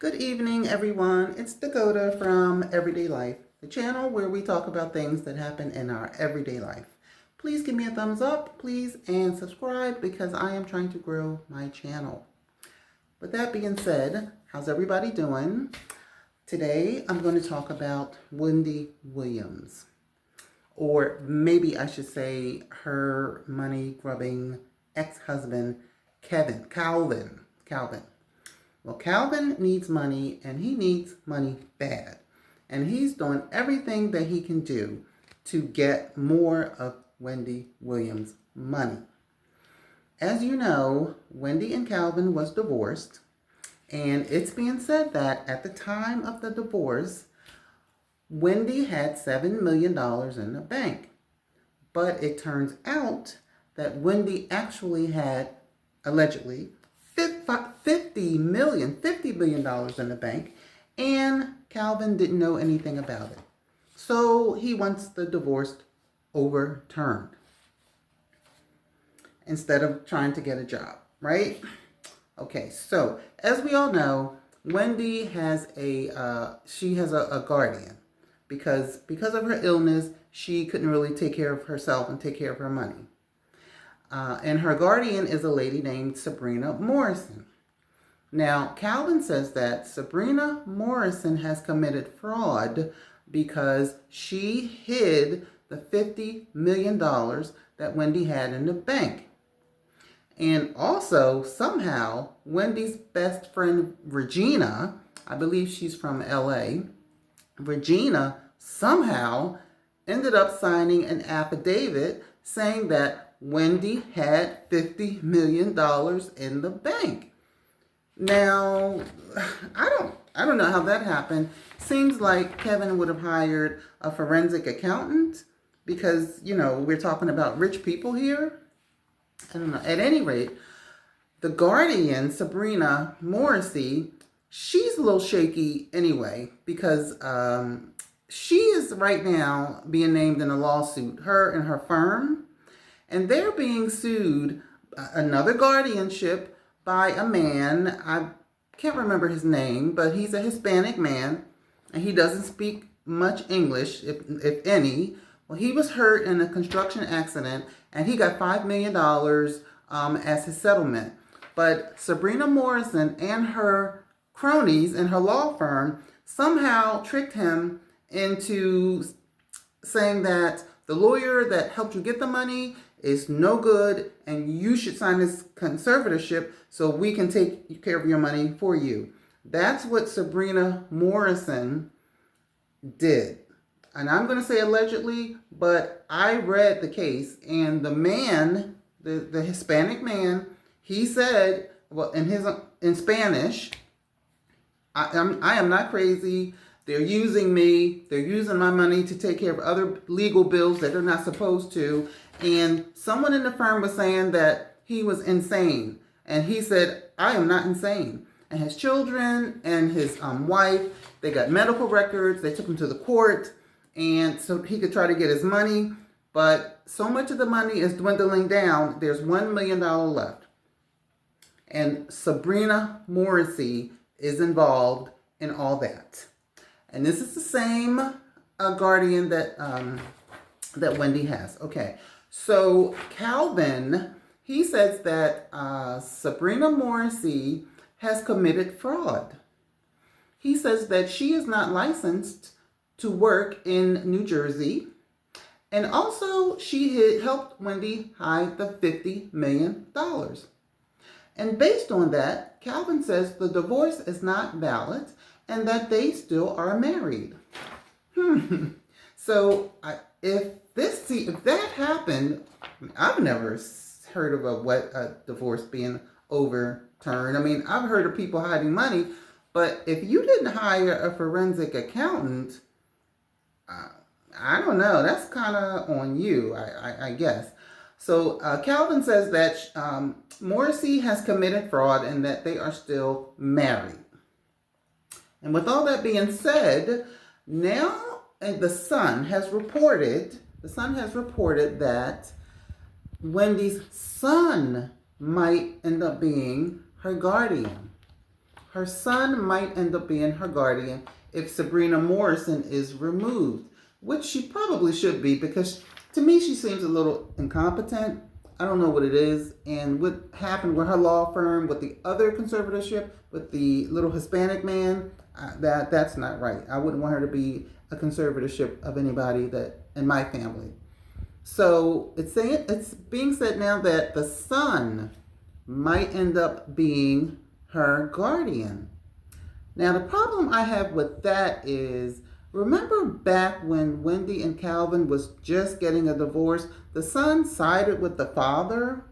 Good evening, everyone. It's Dakota from Everyday Life, the channel where we talk about things that happen in our everyday life. Please give me a thumbs up, please, and subscribe because I am trying to grow my channel. With that being said, how's everybody doing? Today, I'm going to talk about Wendy Williams, or maybe I should say her money-grubbing ex-husband, Calvin. Well, Calvin needs money, and he needs money bad. And he's doing everything that he can do to get more of Wendy Williams' money. As you know, Wendy and Calvin was divorced, and it's being said that at the time of the divorce, Wendy had $7 million in the bank. But it turns out that Wendy actually had, allegedly, $50 million in the bank, and Calvin didn't know anything about it. So he wants the divorce overturned instead of trying to get a job, right? Okay, so as we all know, Wendy has a guardian because of her illness, she couldn't really take care of herself and take care of her money. And her guardian is a lady named Sabrina Morrison. Now, Calvin says that Sabrina Morrison has committed fraud because she hid the $50 million that Wendy had in the bank. And also, somehow, Wendy's best friend, Regina, I believe she's from LA, Regina somehow ended up signing an affidavit saying that Wendy had $50 million in the bank. Now, I don't know how that happened. Seems like Kevin would have hired a forensic accountant because, you know, we're talking about rich people here. I don't know. At any rate, the guardian, Sabrina Morrissey, she's a little shaky anyway because she is right now being named in a lawsuit, her and her firm. And they're being sued, another guardianship, by a man. I can't remember his name, but he's a Hispanic man, and he doesn't speak much English, if any. Well, he was hurt in a construction accident, and he got $5 million as his settlement. But Sabrina Morrison and her cronies in her law firm somehow tricked him into saying that the lawyer that helped you get the money is no good and you should sign this conservatorship so we can take care of your money for you. That's what Sabrina Morrison did. And I'm going to say allegedly, but I read the case, and the man, the Hispanic man, he said, well, in Spanish, I am not crazy. They're using me. They're using my money to take care of other legal bills that they're not supposed to. And someone in the firm was saying that he was insane. And he said, I am not insane. And his children and his wife, they got medical records. They took him to the court. And so he could try to get his money. But so much of the money is dwindling down. There's $1 million left. And Sabrina Morrissey is involved in all that. And this is the same guardian that Wendy has. Okay, so Calvin, he says that Sabrina Morrissey has committed fraud. He says that she is not licensed to work in New Jersey. And also, she helped Wendy hide the $50 million. And based on that, Calvin says the divorce is not valid and that they still are married. So if that happened, I've never heard of a divorce being overturned. I mean, I've heard of people hiding money, but if you didn't hire a forensic accountant, I don't know. That's kind of on you, I guess. So Calvin says that Morrissey has committed fraud and that they are still married. And with all that being said, now the Sun has reported that Wendy's son might end up being her guardian. her son might end up being her guardian if Sabrina Morrison is removed, which she probably should be, because to me she seems a little incompetent. I don't know what it is. And what happened with her law firm, with the other conservatorship, with the little Hispanic man, that's not right. I wouldn't want her to be a conservatorship of anybody that in my family. So it's being said now that the son might end up being her guardian. Now the problem I have with that is, remember back when Wendy and Calvin was just getting a divorce, the son sided with the father,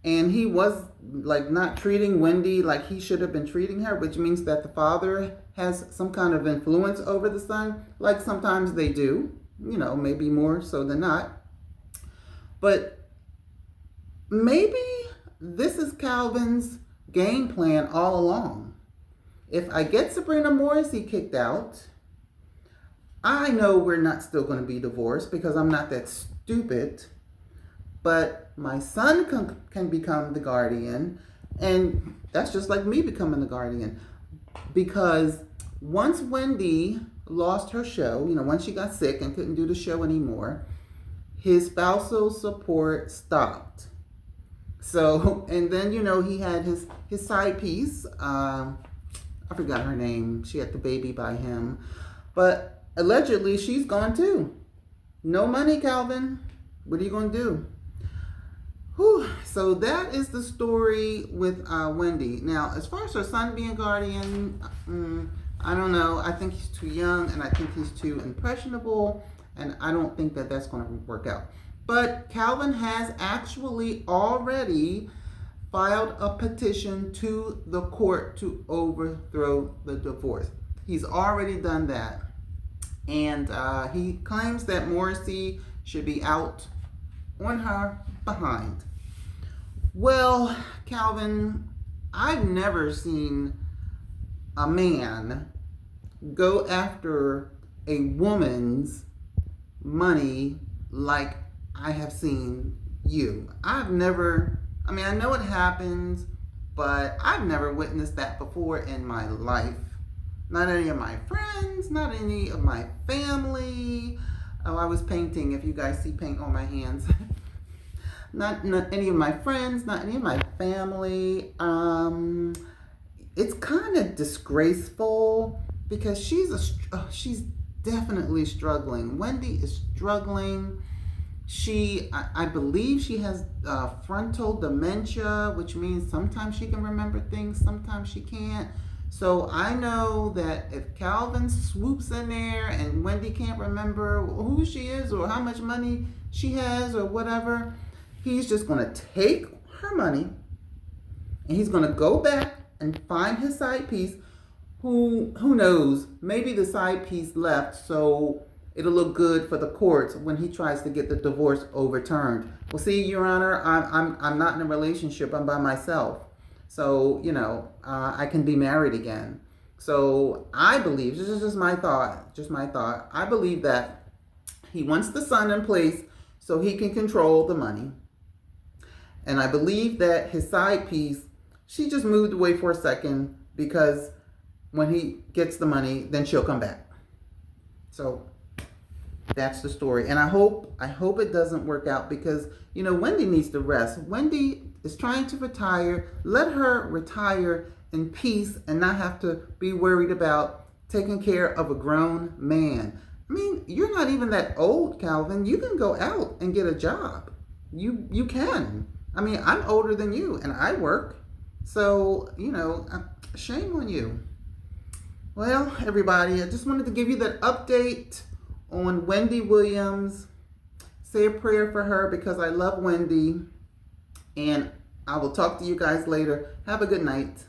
and he was like not treating Wendy like he should have been treating her, which means that the father has some kind of influence over the son, like sometimes they do, maybe more so than not. But maybe this is Calvin's game plan all along. If I get Sabrina Morrissey kicked out, I know we're not still going to be divorced because I'm not that stupid. But my son can become the guardian, and that's just like me becoming the guardian. Because once Wendy lost her show, once she got sick and couldn't do the show anymore, his spousal support stopped. So, and then, he had his side piece. I forgot her name. She had the baby by him. But allegedly, she's gone too. No money, Calvin. What are you going to do? Whew. So that is the story with Wendy. Now, as far as her son being guardian, I don't know. I think he's too young, and I think he's too impressionable, and I don't think that that's going to work out. But Calvin has actually already filed a petition to the court to overthrow the divorce. He's already done that. And he claims that Morrissey should be out on her behind. Well, Calvin, I've never seen a man go after a woman's money like I have seen you. I know it happens, but I've never witnessed that before in my life. Not any of my friends, not any of my family. Oh, I was painting, if you guys see paint on my hands. not any of my friends, not any of my family. It's kind of disgraceful because she's definitely struggling. Wendy is struggling. I believe she has frontal dementia, which means sometimes she can remember things, sometimes she can't. So I know that if Calvin swoops in there and Wendy can't remember who she is or how much money she has or whatever, he's just going to take her money and he's going to go back and find his side piece. Who knows? Maybe the side piece left so it'll look good for the courts when he tries to get the divorce overturned. Well, see, Your Honor, I'm not in a relationship. I'm by myself. So, I can be married again. So I believe, this is just my thought. I believe that he wants the son in place so he can control the money. And I believe that his side piece, she just moved away for a second because when he gets the money, then she'll come back. So that's the story. And I hope it doesn't work out because, Wendy needs to rest. Wendy is trying to retire. Let her retire in peace and not have to be worried about taking care of a grown man. I mean, you're not even that old, Calvin. You can go out and get a job. You can. I mean, I'm older than you and I work. So, shame on you. Well, everybody, I just wanted to give you that update on Wendy Williams. Say a prayer for her because I love Wendy. And I will talk to you guys later. Have a good night.